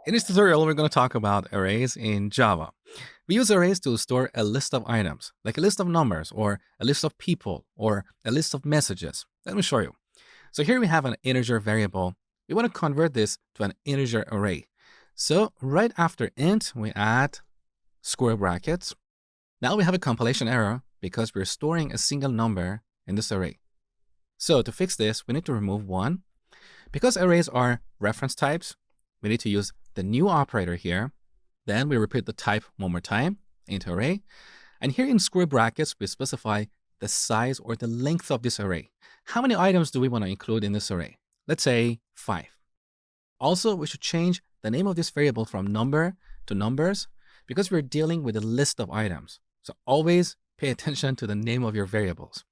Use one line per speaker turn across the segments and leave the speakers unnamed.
In this tutorial, we're going to talk about arrays in Java. We use arrays to store a list of items, like a list of numbers, or a list of people, or a list of messages. Let me show you. So here we have an integer variable. We want to convert this to an integer array. So right after int, we add square brackets. Now we have a compilation error because we're storing a single number in this array. So to fix this, we need to remove 1. Because arrays are reference types, we need to use the new operator here. Then we repeat the type one more time, int array. And here in square brackets, we specify the size or the length of this array. How many items do we want to include in this array? Let's say 5. Also, we should change the name of this variable from number to numbers because we're dealing with a list of items. So always pay attention to the name of your variables.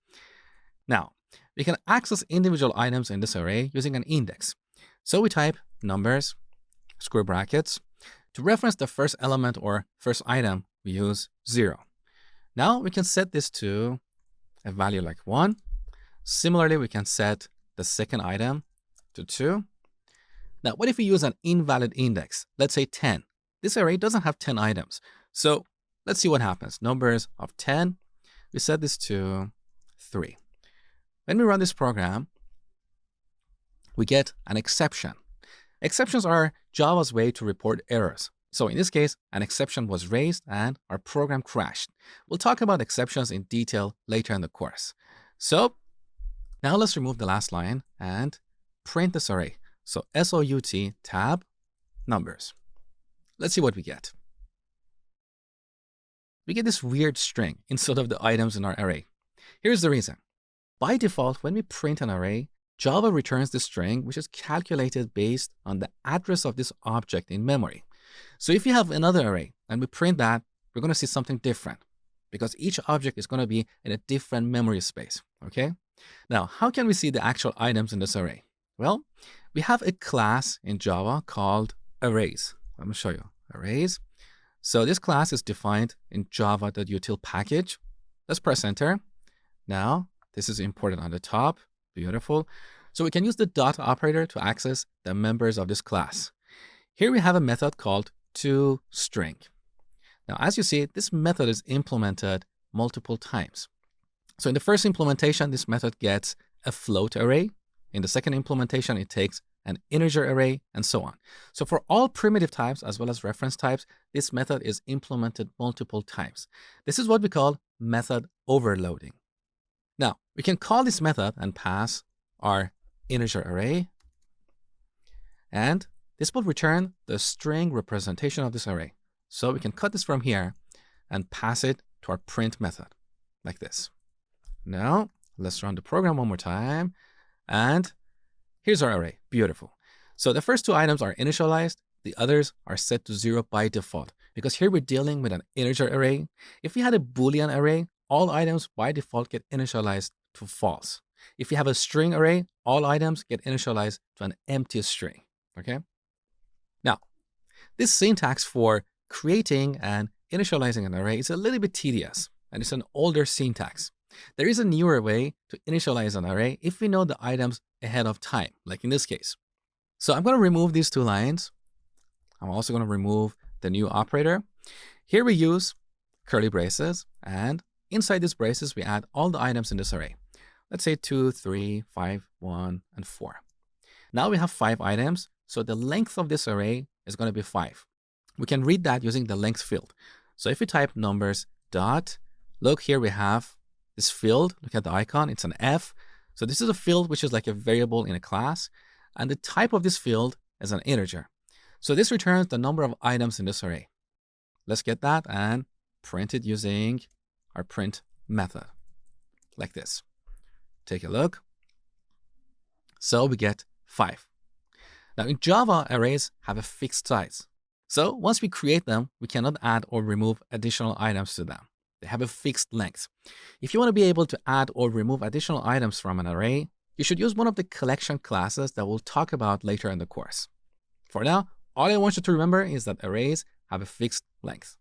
Now, we can access individual items in this array using an index. So we type numbers, square brackets. To reference the first element or first item, we use 0. Now we can set this to a value like 1. Similarly, we can set the second item to 2. Now, what if we use an invalid index? Let's say 10. This array doesn't have 10 items. So let's see what happens. Numbers of 10, we set this to 3. When we run this program, we get an exception. Exceptions are Java's way to report errors. So in this case, an exception was raised and our program crashed. We'll talk about exceptions in detail later in the course. So now let's remove the last line and print this array. So SOUT tab numbers. Let's see what we get. We get this weird string instead of the items in our array. Here's the reason. By default, when we print an array, Java returns the string, which is calculated based on the address of this object in memory. So if you have another array and we print that, we're going to see something different because each object is going to be in a different memory space, okay? Now, how can we see the actual items in this array? Well, we have a class in Java called arrays. Let me show you. Arrays. So this class is defined in java.util package. Let's press enter. Now, this is imported on the top. Beautiful. So we can use the dot operator to access the members of this class. Here we have a method called toString. Now, as you see, this method is implemented multiple times. So in the first implementation, this method gets a float array. In the second implementation, it takes an integer array, and so on. So for all primitive types as well as reference types, this method is implemented multiple times. This is what we call method overloading. Now, we can call this method and pass our integer array, and this will return the string representation of this array. So we can cut this from here and pass it to our print method, like this. Now, let's run the program one more time, and here's our array. Beautiful. So the first two items are initialized. The others are set to 0 by default, because here we're dealing with an integer array. If we had a Boolean array, all items by default get initialized to false. If you have a string array, all items get initialized to an empty string, okay? Now, this syntax for creating and initializing an array is a little bit tedious, and it's an older syntax. There is a newer way to initialize an array if we know the items ahead of time, like in this case. So I'm going to remove these two lines. I'm also going to remove the new operator. Here we use curly braces, and inside these braces, we add all the items in this array. Let's say 2, 3, 5, 1, and 4. Now we have 5 items, so the length of this array is going to be 5. We can read that using the length field. So if we type numbers dot, look here we have this field. Look at the icon, it's an F. So this is a field which is like a variable in a class, and the type of this field is an integer. So this returns the number of items in this array. Let's get that and print it using our print method, like this. Take a look. So we get 5. Now in Java, arrays have a fixed size. So once we create them, we cannot add or remove additional items to them. They have a fixed length. If you want to be able to add or remove additional items from an array, you should use one of the collection classes that we'll talk about later in the course. For now, all I want you to remember is that arrays have a fixed length.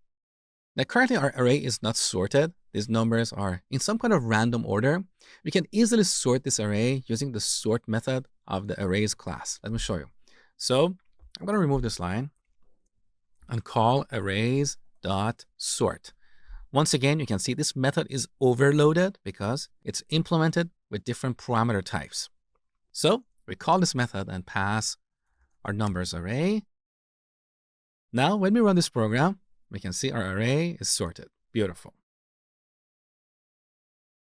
Now currently our array is not sorted. These numbers are in some kind of random order. We can easily sort this array using the sort method of the arrays class. Let me show you. So I'm going to remove this line. and call arrays.sort. Once again, you can see this method is overloaded because it's implemented with different parameter types. So we call this method and pass our numbers array. Now, when we run this program, we can see our array is sorted. Beautiful.